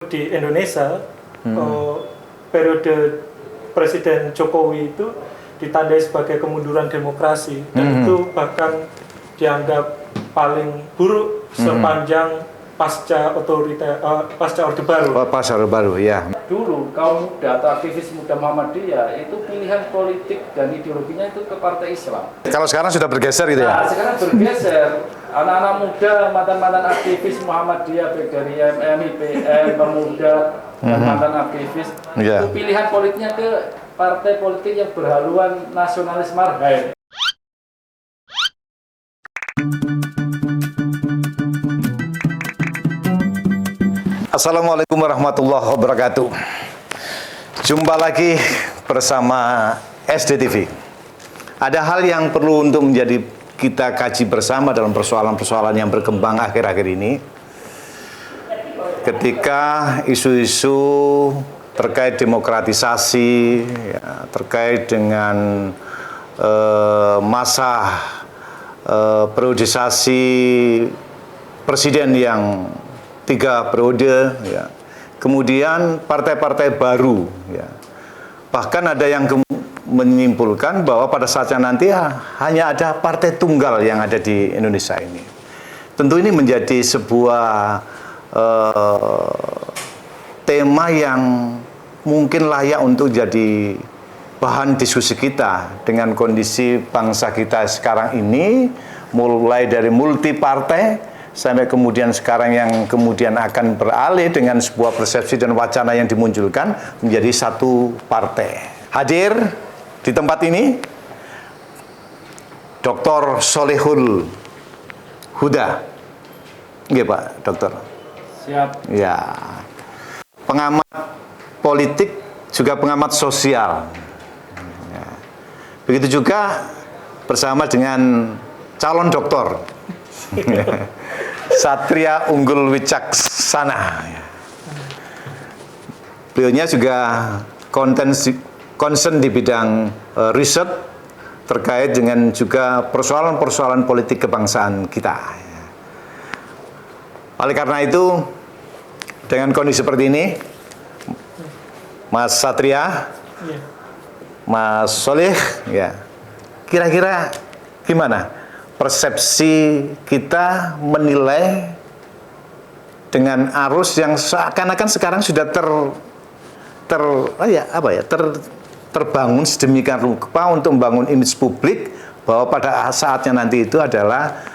Di Indonesia, periode Presiden Jokowi itu ditandai sebagai kemunduran demokrasi, dan itu bahkan dianggap paling buruk sepanjang pasca Orde Baru. Pasca Orde Baru, ya. Dulu kaum muda atau aktivis muda Muhammadiyah itu pilihan politik dan ideologinya itu ke partai Islam. Kalau sekarang sudah bergeser gitu ya? Nah, sekarang bergeser. Anak-anak muda, mantan-mantan aktivis Muhammadiyah, baik dari MIPM, pemuda, dan mantan aktivis, itu pilihan politiknya ke partai politik yang berhaluan nasionalis marhaen. Assalamualaikum warahmatullahi wabarakatuh. Jumpa lagi bersama SDTV. Ada hal yang perlu untuk menjadi kita kaji bersama dalam persoalan-persoalan yang berkembang akhir-akhir ini. Ketika isu-isu terkait demokratisasi, ya, terkait dengan masa periodisasi presiden yang 3 periode, ya. Kemudian partai-partai baru, ya. Bahkan ada yang menyimpulkan bahwa pada saatnya nanti hanya ada partai tunggal yang ada di Indonesia ini. Tentu ini menjadi sebuah tema yang mungkin layak untuk jadi bahan diskusi kita dengan kondisi bangsa kita sekarang ini, mulai dari multi partai sampai kemudian sekarang yang kemudian akan beralih dengan sebuah persepsi dan wacana yang dimunculkan menjadi satu partai. Hadir di tempat ini Dr. Sholihul Huda. Nggih, Pak Dokter. Siap. Ya. Pengamat politik juga pengamat sosial. Ya. Begitu juga bersama dengan calon doktor. Satria Unggul Wicaksana. Beliaunya juga concern di bidang riset terkait dengan juga persoalan-persoalan politik kebangsaan kita. Oleh karena itu, dengan kondisi seperti ini, Mas Satria, Mas Sholih, ya, kira-kira gimana persepsi kita menilai dengan arus yang seakan-akan sekarang sudah terbangun sedemikian rupa untuk membangun image publik bahwa pada saatnya nanti itu adalah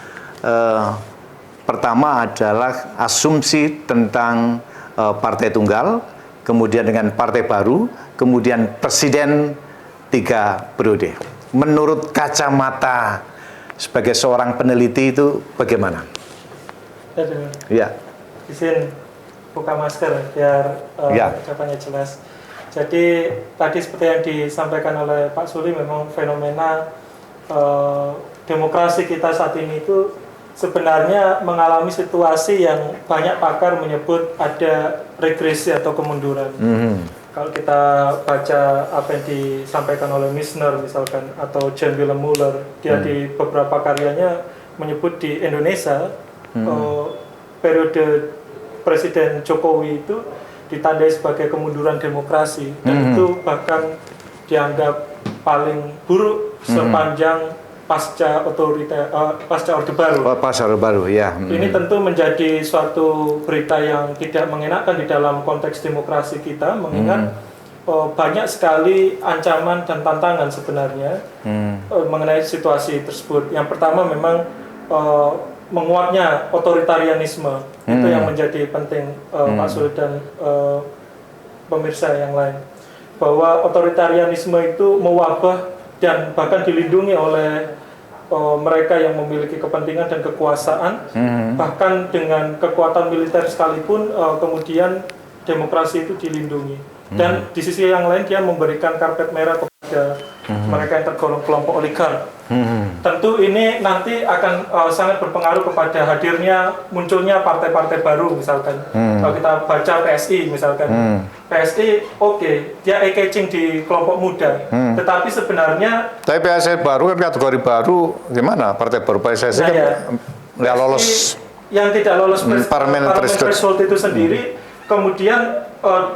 pertama adalah asumsi tentang partai tunggal, kemudian dengan partai baru, kemudian presiden 3 periode. Menurut kacamata sebagai seorang peneliti itu bagaimana? Ya. Izin buka masker biar ucapannya jelas. Jadi tadi seperti yang disampaikan oleh Pak Suli, memang fenomena demokrasi kita saat ini itu sebenarnya mengalami situasi yang banyak pakar menyebut ada regresi atau kemunduran. Kalau kita baca apa yang disampaikan oleh Misner misalkan atau John Willem Muller, dia di beberapa karyanya menyebut di Indonesia periode Presiden Jokowi itu ditandai sebagai kemunduran demokrasi, dan itu bahkan dianggap paling buruk sepanjang pasca Orde Baru. Pasca Orde Baru, ya. Ini tentu menjadi suatu berita yang tidak mengenakan di dalam konteks demokrasi kita, mengingat banyak sekali ancaman dan tantangan sebenarnya mengenai situasi tersebut. Yang pertama memang menguatnya otoritarianisme, itu yang menjadi penting, Pak Suli dan pemirsa yang lain, bahwa otoritarianisme itu mewabah dan bahkan dilindungi oleh mereka yang memiliki kepentingan dan kekuasaan, bahkan dengan kekuatan militer sekalipun kemudian demokrasi itu dilindungi. Dan di sisi yang lain dia memberikan karpet merah kepada mereka yang tergolong kelompok oligark. Tentu ini nanti akan sangat berpengaruh kepada hadirnya munculnya partai-partai baru misalkan. Kalau kita baca PSI misalkan, PSI dia eye-catching di kelompok muda, tetapi sebenarnya PSI baru kan kategori baru, gimana partai baru PSI kan nggak lolos yang tidak lolos parlemen threshold itu sendiri kemudian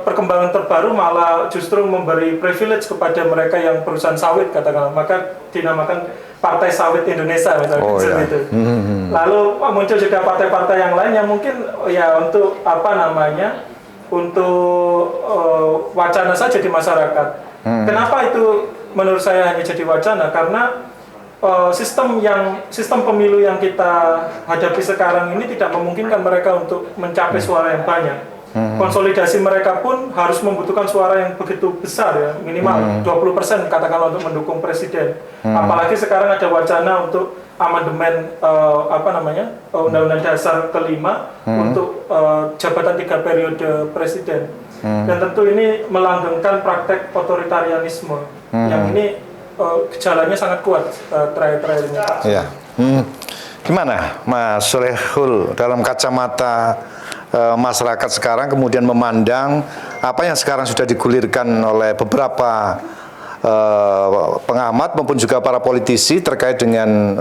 perkembangan terbaru malah justru memberi privilege kepada mereka yang perusahaan sawit katakanlah, maka dinamakan Partai Sawit Indonesia misalnya seperti itu. Lalu muncul juga partai-partai yang lain yang mungkin ya untuk apa namanya untuk wacana saja di masyarakat. Kenapa itu menurut saya hanya jadi wacana? Karena sistem pemilu yang kita hadapi sekarang ini tidak memungkinkan mereka untuk mencapai suara yang banyak. Konsolidasi mereka pun harus membutuhkan suara yang begitu besar ya, minimal 20% katakanlah untuk mendukung presiden. Apalagi sekarang ada wacana untuk amandemen Undang-Undang Dasar kelima untuk jabatan 3 periode presiden. Dan tentu ini melanggengkan praktek otoritarianisme yang ini gejalanya sangat kuat terakhir-terakhir ini. Ya. Gimana Mas Solehul dalam kacamata masyarakat sekarang kemudian memandang apa yang sekarang sudah digulirkan oleh beberapa pengamat maupun juga para politisi terkait dengan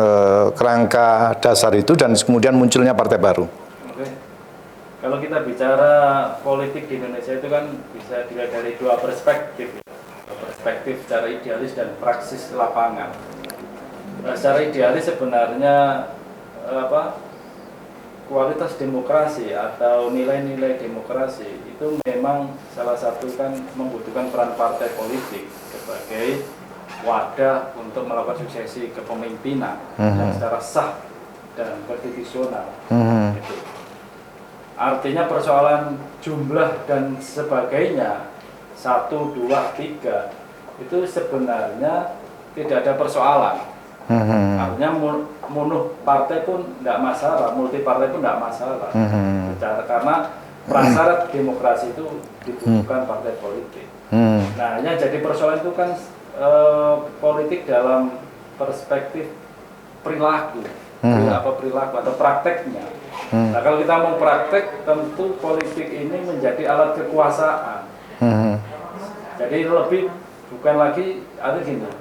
kerangka dasar itu dan kemudian munculnya partai baru? Oke. Kalau kita bicara politik di Indonesia itu kan bisa dilihat dari dua perspektif. Perspektif secara idealis dan praksis lapangan. Nah, secara idealis sebenarnya kualitas demokrasi atau nilai-nilai demokrasi itu memang salah satu kan membutuhkan peran partai politik sebagai wadah untuk melakukan suksesi kepemimpinan yang secara sah dan konstitusional. Gitu. Artinya persoalan jumlah dan sebagainya 1, 2, 3 itu sebenarnya tidak ada persoalan. Artinya mono partai pun tidak masalah, multi partai pun tidak masalah. Karena prasyarat demokrasi itu dibutuhkan partai politik. Nah, yang jadi persoalan itu kan politik dalam perspektif perilaku, perilaku atau prakteknya. Nah, kalau kita mau praktek, tentu politik ini menjadi alat kekuasaan. Jadi lebih bukan lagi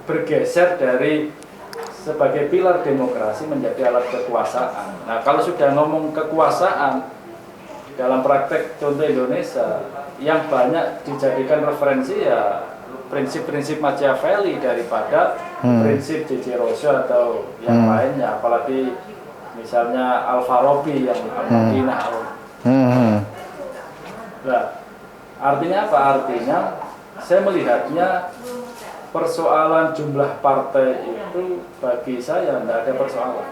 bergeser dari sebagai pilar demokrasi menjadi alat kekuasaan. Nah, kalau sudah ngomong kekuasaan dalam praktek contoh Indonesia yang banyak dijadikan referensi ya prinsip-prinsip Machiavelli daripada prinsip J.J. Rousseau atau yang lainnya, apalagi misalnya Al-Farabi yang Al-Madinah. Nah, artinya apa? Artinya saya melihatnya persoalan jumlah partai itu bagi saya tidak ada persoalan.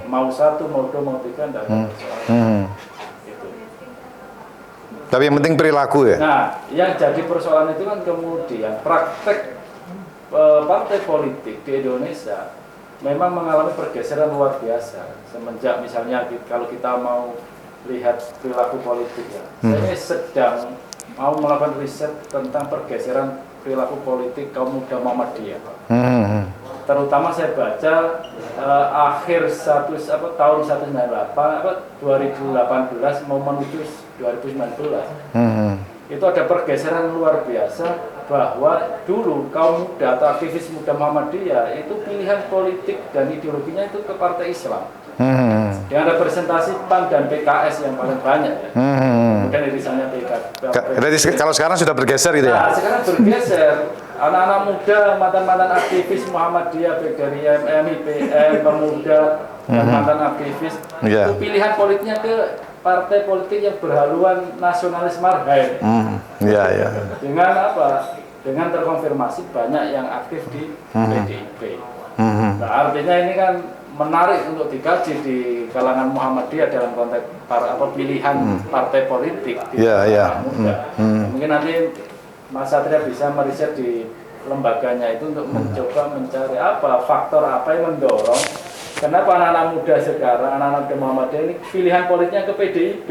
Mau 1, mau 2, mau 3 tidak ada persoalan. Gitu. Tapi yang penting perilaku ya? Nah, yang jadi persoalan itu kan kemudian praktek partai politik di Indonesia memang mengalami pergeseran luar biasa. Semenjak misalnya kalau kita mau lihat perilaku politik ya, saya sedang mau melakukan riset tentang pergeseran perilaku politik kaum muda Muhammadiyah. Terutama saya baca akhir tahun 2018 mau menuju 2019. Itu ada pergeseran luar biasa bahwa dulu kaum muda atau aktivis muda Muhammadiyah itu pilihan politik dan ideologinya itu ke partai Islam. Dengan representasi PAN dan PKS yang paling banyak ya. Kemudian irisannya PKS. Jadi kalau sekarang sudah bergeser gitu ya? Nah, sekarang bergeser. Anak-anak muda, mantan-mantan aktivis Muhammadiyah, baik dari IMM, IPM, pemuda, dan mantan aktivis, itu pilihan politiknya ke partai politik yang berhaluan nasionalis marhaen. Dengan apa? Dengan terkonfirmasi banyak yang aktif di PDIP. Nah, artinya ini kan menarik untuk dikaji di kalangan Muhammadiyah dalam konteks pilihan partai politik di kalangan muda. Mungkin nanti Mas Satria bisa meriset di lembaganya itu untuk mencoba mencari faktor apa yang mendorong kenapa anak-anak muda sekarang, anak-anak muda Muhammadiyah ini pilihan politiknya ke PDIP.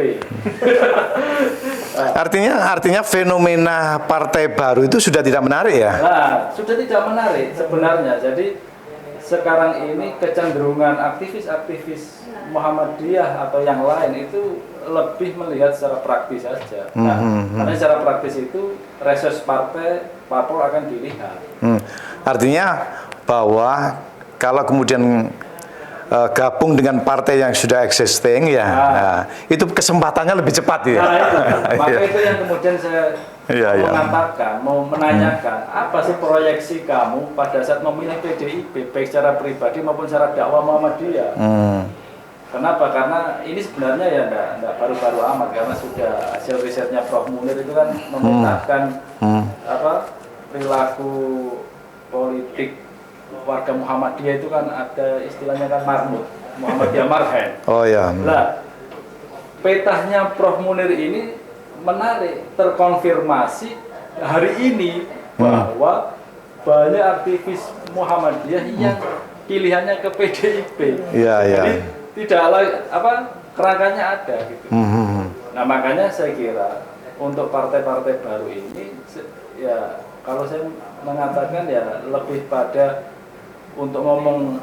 Artinya fenomena partai baru itu sudah tidak menarik ya? Nah, sudah tidak menarik sebenarnya. Jadi sekarang ini kecenderungan aktivis-aktivis Muhammadiyah atau yang lain itu lebih melihat secara praktis saja. Karena secara praktis itu reses parpol akan dilihat. Artinya bahwa kalau kemudian gabung dengan partai yang sudah existing ya, nah, itu kesempatannya lebih cepat ya. Nah, itu. Maka itu yang kemudian saya mengatakan, mau menanyakan apa sih proyeksi kamu pada saat memilih PDIP baik secara pribadi maupun secara dakwah Muhammadiyah. Kenapa? Karena ini sebenarnya ya enggak baru-baru amat, karena sudah hasil risetnya Prof. Munir itu kan memetakan perilaku politik warga Muhammadiyah itu kan ada istilahnya kan marmut, Muhammadiyah marhen. Oh ya. Nah, petanya Prof. Munir ini menarik, terkonfirmasi hari ini bahwa banyak aktivis Muhammadiyah yang pilihannya ke PDIP. Jadi tidak kerangkanya ada gitu. Nah, makanya saya kira untuk partai-partai baru ini ya kalau saya mengatakan ya lebih pada untuk ngomong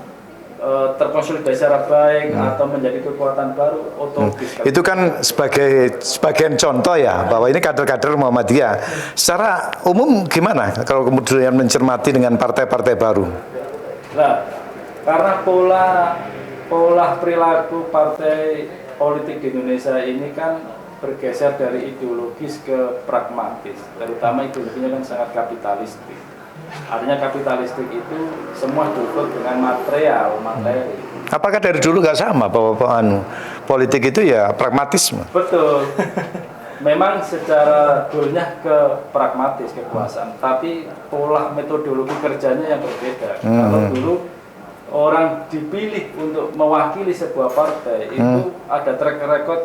terkonsolidasi secara baik atau menjadi kekuatan baru otomatis. Itu kan sebagian contoh ya bahwa ini kader-kader Muhammadiyah. Secara umum gimana kalau kemudian mencermati dengan partai-partai baru? Nah, karena pola perilaku partai politik di Indonesia ini kan bergeser dari ideologis ke pragmatis, terutama ideologinya kan sangat kapitalistik. Artinya kapitalistik itu semua duduk dengan materi. Apakah dari dulu nggak sama bahwa politik itu ya pragmatisme? Betul. Memang secara goalnya ke pragmatis, kekuasaan, tapi pola metodologi kerjanya yang berbeda. Kalau dulu orang dipilih untuk mewakili sebuah partai itu ada track record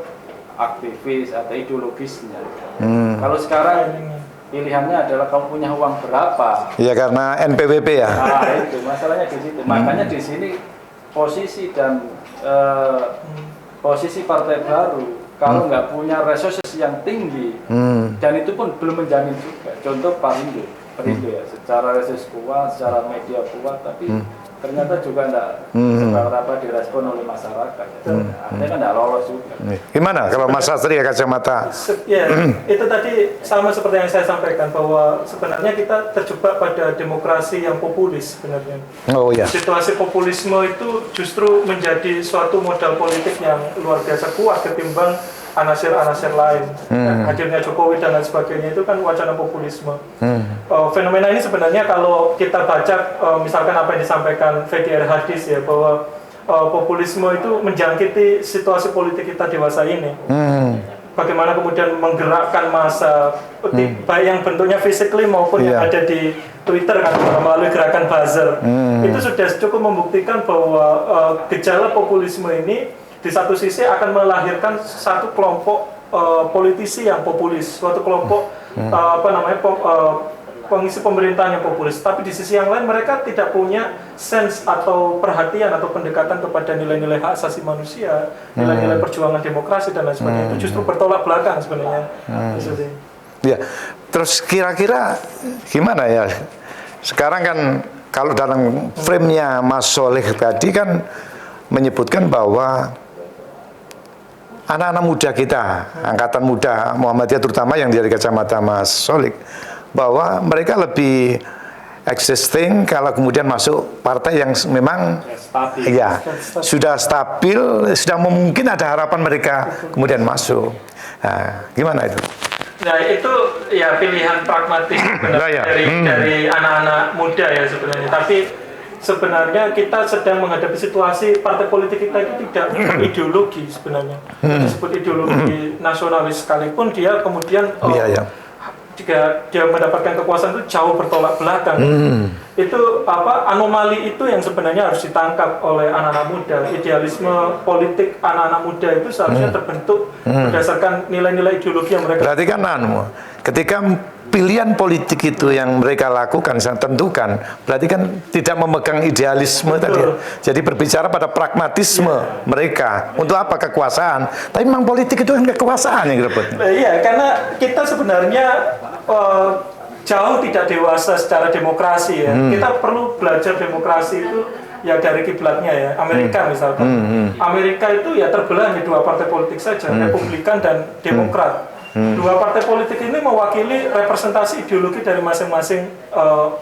aktivis atau ideologisnya. Kalau sekarang pilihannya adalah kamu punya uang berapa? Ya karena NPWP ya. Nah, itu masalahnya di situ. Makanya di sini posisi dan posisi partai baru kalau nggak punya resources yang tinggi dan itu pun belum menjamin juga. Contoh Perindo ya, secara resources kuat, secara media kuat, tapi ternyata juga enggak seberapa direspon oleh masyarakat. Artinya kan enggak lolos juga. Gimana kalau Mas Sastri ya kacamata? Ya, itu tadi sama seperti yang saya sampaikan bahwa sebenarnya kita terjebak pada demokrasi yang populis sebenarnya. Oh ya. Situasi populisme itu justru menjadi suatu modal politik yang luar biasa kuat ketimbang anasir-anasir lain. Hadirnya Jokowi dan lain sebagainya itu kan wacana populisme. Fenomena ini sebenarnya kalau kita baca misalkan apa yang disampaikan VDR Hadis ya, bahwa populisme itu menjangkiti situasi politik kita dewasa ini. Bagaimana kemudian menggerakkan massa baik yang bentuknya physically maupun yang ada di Twitter kan melalui gerakan buzzer. Itu sudah cukup membuktikan bahwa gejala populisme ini di satu sisi akan melahirkan satu kelompok politisi yang populis, suatu kelompok pengisi pemerintahan yang populis. Tapi di sisi yang lain mereka tidak punya sense atau perhatian atau pendekatan kepada nilai-nilai hak asasi manusia, nilai-nilai perjuangan demokrasi dan lain sebagainya. Itu justru bertolak belakang sebenarnya. Ya, terus kira-kira gimana ya? Sekarang kan kalau dalam frame-nya Mas Soleh tadi kan menyebutkan bahwa anak-anak muda kita, angkatan muda Muhammadiyah terutama yang dari kacamata Mas Solik, bahwa mereka lebih existing kalau kemudian masuk partai yang memang sudah stabil, sudah mungkin ada harapan mereka kemudian masuk. Nah, gimana itu? Nah itu ya pilihan pragmatis dari anak-anak muda ya sebenarnya. Tapi sebenarnya kita sedang menghadapi situasi partai politik kita itu tidak ideologi sebenarnya. Disebut ideologi nasionalis sekalipun dia kemudian jika dia mendapatkan kekuasaan itu jauh bertolak belakang. Itu anomali itu yang sebenarnya harus ditangkap oleh anak-anak muda. Idealisme politik anak-anak muda itu seharusnya terbentuk berdasarkan nilai-nilai ideologi yang mereka. Berarti kan ketika pilihan politik itu yang mereka lakukan, saya tentukan, berarti kan tidak memegang idealisme tadi. Jadi berbicara pada pragmatisme mereka. Untuk apa kekuasaan? Tapi memang politik itu kan kekuasaan yang direbut. Iya, karena kita sebenarnya jauh tidak dewasa secara demokrasi ya. Kita perlu belajar demokrasi itu ya dari kiblatnya ya. Amerika misalkan. Amerika itu ya terbelah di dua partai politik saja, Republikan dan Demokrat. Dua partai politik ini mewakili representasi ideologi dari masing-masing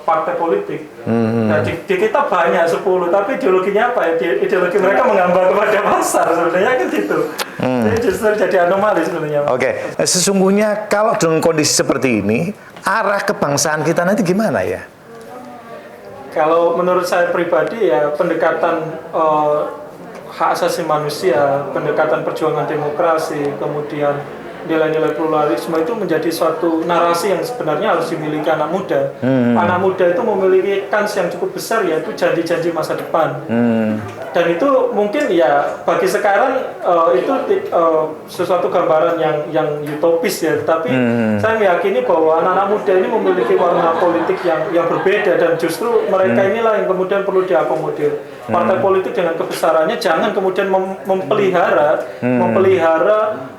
partai politik. Nah, di kita banyak 10, tapi ideologinya apa ya? Ideologi mereka menggambar kepada pasar sebenarnya kan gitu. Jadi justru jadi anomali sebenarnya. Oke, sesungguhnya kalau dengan kondisi seperti ini, arah kebangsaan kita nanti gimana ya? Kalau menurut saya pribadi ya pendekatan hak asasi manusia, pendekatan perjuangan demokrasi, kemudian nilai-nilai pluralisme itu menjadi suatu narasi yang sebenarnya harus dimiliki anak muda. Anak muda itu memiliki kans yang cukup besar, yaitu janji-janji masa depan. Dan itu mungkin ya bagi sekarang itu sesuatu gambaran yang utopis ya. Tapi saya meyakini bahwa anak-anak muda ini memiliki warna politik yang berbeda, dan justru mereka inilah yang kemudian perlu diakomodir. Partai politik dengan kebesarannya jangan kemudian memelihara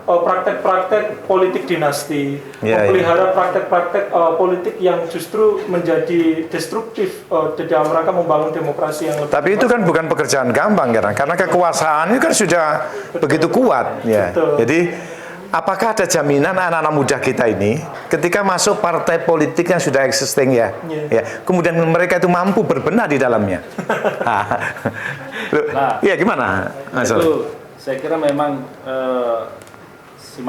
praktek-praktek politik dinasti, memelihara praktek-praktek politik yang justru menjadi destruktif di dalam rangka membangun demokrasi yang lebih. Tapi itu kan bukan pekerjaan gampang karena kekuasaan itu kan sudah begitu kuat ya. Jadi apakah ada jaminan anak-anak muda kita ini ketika masuk partai politik yang sudah existing ya, kemudian mereka itu mampu berbenah di dalamnya? Iya gimana? Itu saya kira memang si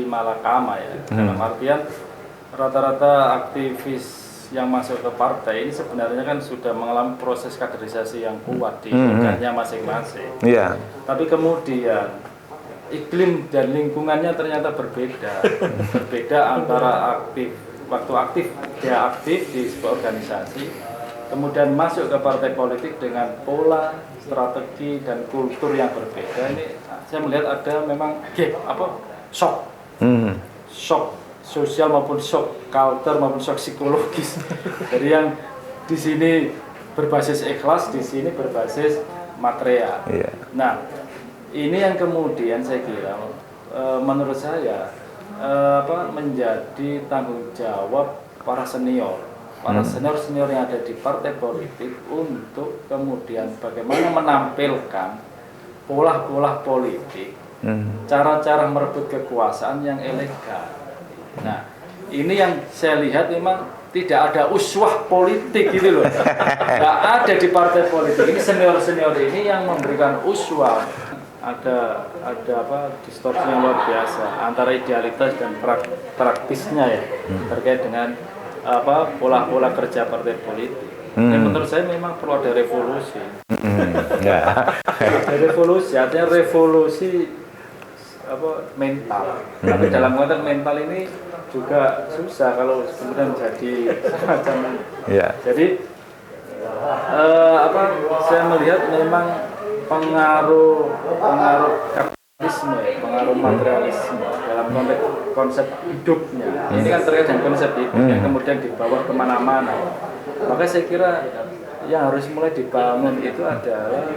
malakama ya. Dalam artian rata-rata aktivis yang masuk ke partai ini sebenarnya kan sudah mengalami proses kaderisasi yang kuat di organnya masing-masing. Tapi kemudian iklim dan lingkungannya ternyata berbeda. Berbeda antara waktu dia aktif di sebuah organisasi, kemudian masuk ke partai politik dengan pola, strategi dan kultur yang berbeda. Ini saya melihat ada memang shock sosial maupun shock culture maupun shock psikologis. Jadi yang di sini berbasis ikhlas, di sini berbasis material. Nah, ini yang kemudian saya kira menurut saya menjadi tanggung jawab para senior yang ada di partai politik untuk kemudian bagaimana menampilkan pola-pola politik, cara-cara merebut kekuasaan yang elegan. Nah, ini yang saya lihat memang tidak ada uswah politik gitu loh. Nggak ada di partai politik. Ini senior-senior ini yang memberikan uswah. Ada distorsi yang luar biasa antara idealitas dan praktisnya ya, terkait dengan pola-pola kerja partai politik. Dan menurut saya memang perlu ada revolusi. Revolusi artinya revolusi mental. Tapi dalam konteks mental ini juga susah kalau kemudian jadi semacam. Jadi saya melihat memang pengaruh kapitalisme, pengaruh materialisme dalam konteks konsep hidupnya. Ini kan terkait dengan konsep hidup yang kemudian dibawa kemana-mana. Maka saya kira yang harus mulai dibangun itu adalah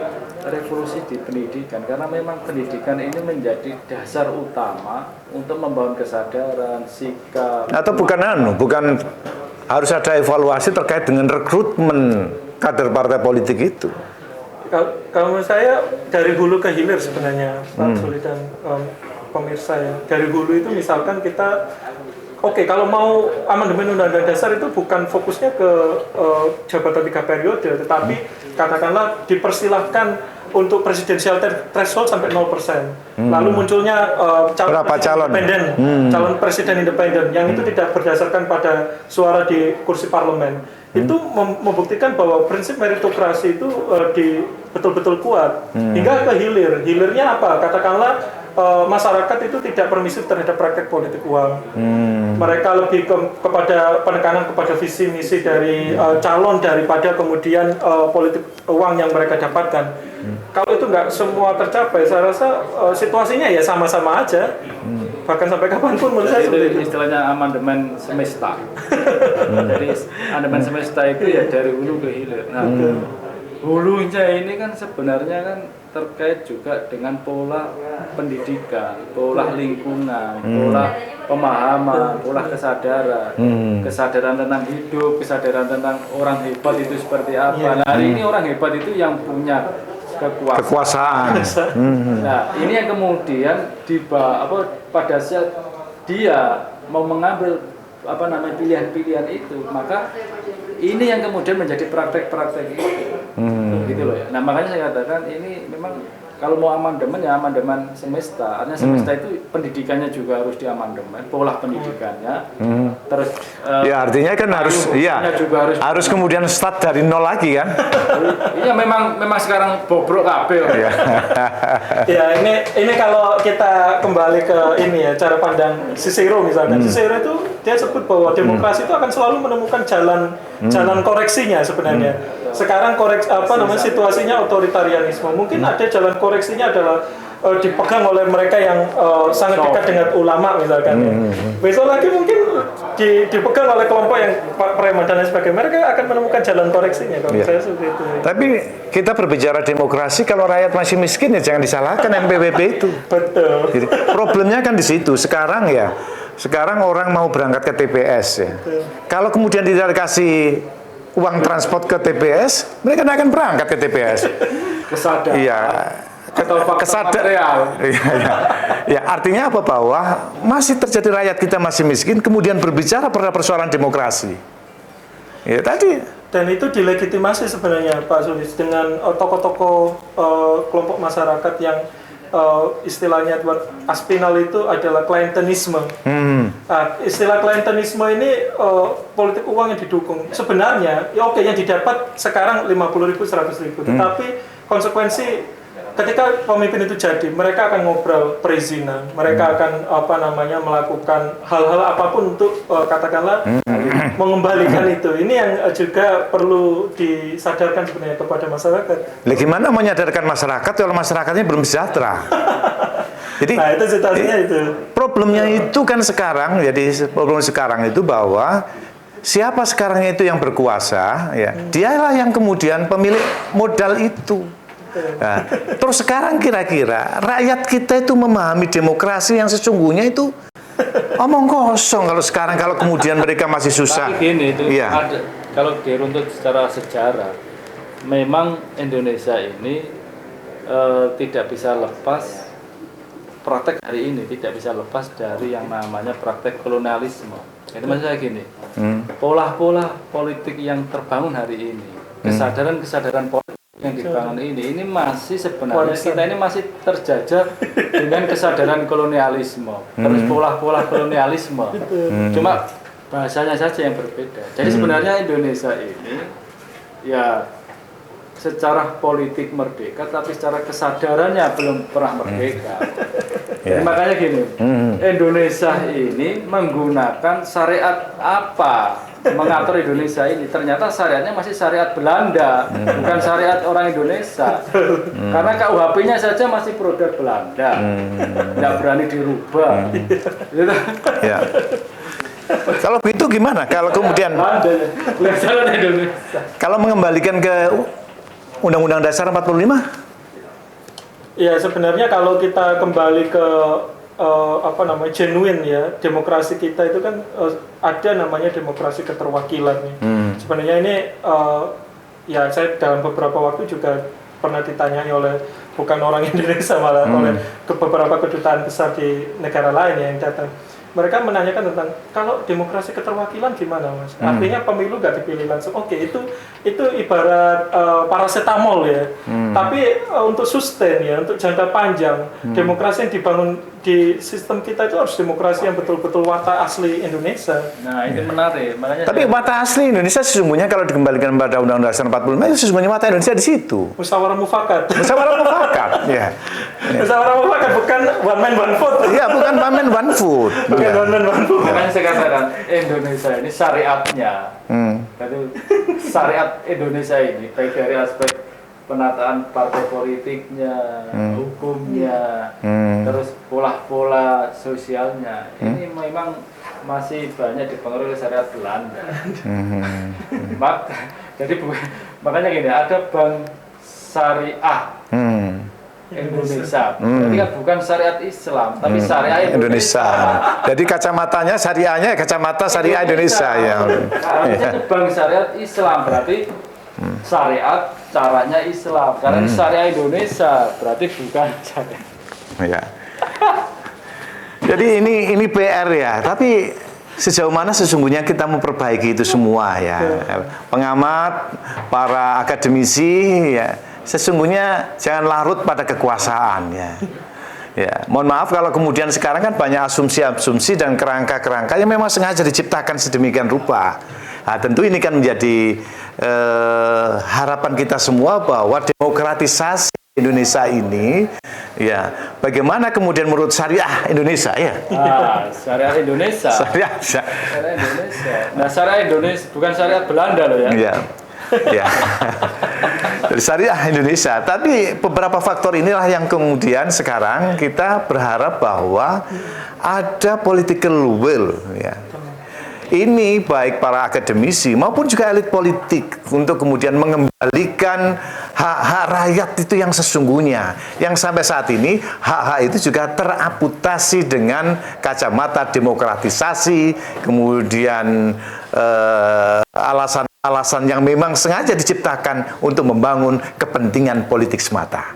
revolusi di pendidikan, karena memang pendidikan ini menjadi dasar utama untuk membangun kesadaran, sikap. Atau bukan harus ada evaluasi terkait dengan rekrutmen kader partai politik itu. Kalau menurut saya dari hulu ke hilir sebenarnya, Pak Suli dan pemirsa ya. Dari hulu itu misalkan kita kalau mau amandemen Undang-Undang Dasar itu bukan fokusnya ke jabatan 3 periode, tetapi katakanlah dipersilahkan untuk presidensial threshold sampai 0%. Lalu munculnya calon presiden independen yang itu tidak berdasarkan pada suara di kursi parlemen. Itu membuktikan bahwa prinsip meritokrasi itu betul-betul kuat hingga ke hilir. Hilirnya apa? Katakanlah masyarakat itu tidak permisif terhadap praktek politik uang. Mereka lebih kepada penekanan kepada visi misi dari calon daripada kemudian politik uang yang mereka dapatkan. Kalau itu nggak semua tercapai, saya rasa situasinya ya sama-sama aja. Bahkan sampai kapanpun menurut saya seperti itu. Istilahnya amandemen semesta. Jadi amandemen semesta itu ya dari hulu ke hilir. Nah, hulunya ini kan sebenarnya kan terkait juga dengan pola pendidikan, pola lingkungan, pola pemahaman, pola kesadaran, kesadaran tentang hidup, kesadaran tentang orang hebat itu seperti apa. Nah, ini orang hebat itu yang punya kekuasaan. Nah, ini yang kemudian pada saat dia mau mengambil pilihan-pilihan itu, maka ini yang kemudian menjadi praktek-praktek itu, gitu loh ya. Nah makanya saya katakan ini memang kalau mau amandemen ya amandemen semesta, artinya semesta itu pendidikannya juga harus diamandemen, pola pendidikannya, terus ya artinya kan harus kemudian start dari nol lagi kan? Iya memang sekarang bobrok kabel. Ya ini kalau kita kembali ke ini ya cara pandang Cicero misalkan, Cicero itu dia sebut bahwa demokrasi itu akan selalu menemukan jalan koreksinya sebenarnya. Sekarang situasinya otoritarianisme, mungkin ada jalan koreksinya adalah dipegang oleh mereka yang sangat dekat dengan ulama misalkan ya. Besok lagi mungkin dipegang oleh kelompok yang preman dan lain sebagainya, mereka akan menemukan jalan koreksinya kalau saya seperti itu. Tapi kita berbicara demokrasi, kalau rakyat masih miskin ya jangan disalahkan NPWP itu. Betul. Jadi, problemnya kan di situ. Sekarang orang mau berangkat ke TPS ya. Kalau kemudian tidak dikasih uang transport ke TPS, mereka tidak akan berangkat ke TPS. Kesadaran. Iya. Kesadaran. Ya, artinya apa, bahwa masih terjadi rakyat kita masih miskin, kemudian berbicara pada persoalan demokrasi. Ya tadi. Dan itu dilegitimasi sebenarnya Pak Sulis dengan tokoh-tokoh kelompok masyarakat yang istilahnya Aspinall itu adalah klientelisme. Istilah klientelisme ini politik uang yang didukung. Sebenarnya ya oke, yang didapat sekarang 50.000, 100.000, tetapi konsekuensi ketika pemimpin itu jadi, mereka akan ngobrol perizinan, mereka akan melakukan hal-hal apapun untuk katakanlah mengembalikan itu. Ini yang juga perlu disadarkan sebenarnya kepada masyarakat. Bagaimana menyadarkan masyarakat kalau masyarakatnya belum sejahtera? Jadi, nah itu situasinya itu. Problemnya itu kan sekarang, problem sekarang itu bahwa siapa sekarang itu yang berkuasa, ya, dialah yang kemudian pemilik modal itu. Nah, terus sekarang kira-kira rakyat kita itu memahami demokrasi yang sesungguhnya itu omong kosong kalau kemudian mereka masih susah. Tapi gini, itu ya. Kalau diruntut secara sejarah, memang Indonesia ini tidak bisa lepas praktek hari ini, tidak bisa lepas dari yang namanya praktek kolonialisme. Itu maksud saya gini, pola-pola politik yang terbangun hari ini, kesadaran politik yang dibangun ini masih sebenarnya kita ini masih terjajah dengan kesadaran kolonialisme, terus pola-pola kolonialisme. Cuma bahasanya saja yang berbeda. Jadi sebenarnya Indonesia ini ya secara politik merdeka, tapi secara kesadarannya belum pernah merdeka. Jadi makanya gini, Indonesia ini menggunakan syariat apa mengatur Indonesia ini? Ternyata syariatnya masih syariat Belanda, bukan syariat orang Indonesia. Karena KUHP-nya saja masih produk Belanda, nggak berani dirubah. Ya. Kalau begitu gimana? Kalau kemudian kalau mengembalikan ke Undang-Undang Dasar 45? Ya sebenarnya kalau kita kembali ke genuine ya, demokrasi kita itu kan ada namanya demokrasi keterwakilan ya. Sebenarnya ini ya saya dalam beberapa waktu juga pernah ditanyai oleh bukan orang Indonesia, malah oleh beberapa kedutaan besar di negara lain yang datang. Mereka menanyakan tentang kalau demokrasi keterwakilan gimana, Mas? Artinya pemilu nggak dipilih langsung. Oke, itu ibarat paracetamol ya. Tapi untuk sustain ya, untuk jangka panjang, demokrasi yang dibangun di sistem kita itu harus demokrasi yang betul-betul watak asli Indonesia. Nah, itu menarik. Makanya tapi watak asli Indonesia sesungguhnya kalau dikembalikan pada Undang-Undang Dasar 45 itu sesungguhnya watak Indonesia di situ. Musyawarah mufakat. Musyawarah mufakat, ya. Musyawarah mufakat bukan one man one vote. Iya, bukan one man one vote. Bukan one man one vote. Makanya saya katakan Indonesia ini syariatnya. Jadi syariat Indonesia ini baik dari aspek penataan partai politiknya, hukumnya, terus pola-pola sosialnya, ini memang masih banyak dipengaruhi oleh syariat Belanda. Jadi makanya gini, ada bank syariah Indonesia, jadi kan bukan syariat Islam, tapi syariah Indonesia. Jadi kacamatanya syariahnya kacamata syariah Indonesia ya. Harusnya itu bank syariat Islam, berarti syariat caranya Islam, karena ini syariah Indonesia, berarti bukan syariat. Ya. Jadi ini PR ya, tapi sejauh mana sesungguhnya kita memperbaiki itu semua ya. Pengamat, para akademisi ya, sesungguhnya jangan larut pada kekuasaan ya. Ya, mohon maaf kalau kemudian sekarang kan banyak asumsi-asumsi dan kerangka-kerangka yang memang sengaja diciptakan sedemikian rupa. Nah, tentu ini kan menjadi harapan kita semua bahwa demokratisasi Indonesia ini, ya, bagaimana kemudian menurut syariah Indonesia ya? Syariah Indonesia. Syariah Indonesia. Nah, syariah Indonesia bukan syariah Belanda loh ya. Ya. Ya. Dari syariah Indonesia. Tapi beberapa faktor inilah yang kemudian sekarang kita berharap bahwa ada political will ya. Ini baik para akademisi maupun juga elit politik untuk kemudian mengembalikan hak-hak rakyat itu yang sesungguhnya. Yang sampai saat ini hak-hak itu juga teramputasi dengan kacamata demokratisasi, kemudian alasan-alasan yang memang sengaja diciptakan untuk membangun kepentingan politik semata.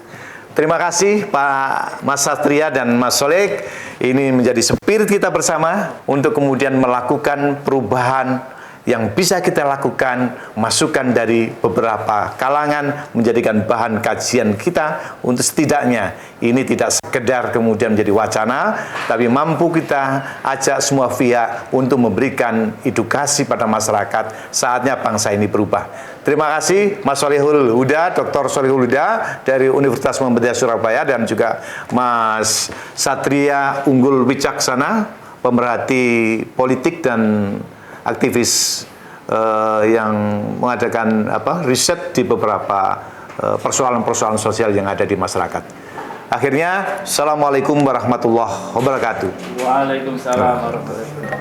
Terima kasih Pak Mas Satria dan Mas Solek. Ini menjadi spirit kita bersama untuk kemudian melakukan perubahan yang bisa kita lakukan, masukan dari beberapa kalangan, menjadikan bahan kajian kita untuk setidaknya ini tidak sekedar kemudian menjadi wacana, tapi mampu kita ajak semua pihak untuk memberikan edukasi pada masyarakat. Saatnya bangsa ini berubah. Terima kasih Mas Solihul Huda, Dr. Solihul Huda dari Universitas Muhammadiyah Surabaya, dan juga Mas Satria Unggul Wicaksana, pemerhati politik dan aktivis yang mengadakan riset di beberapa persoalan-persoalan sosial yang ada di masyarakat. Akhirnya, Assalamualaikum warahmatullahi wabarakatuh. Waalaikumsalam warahmatullahi wabarakatuh.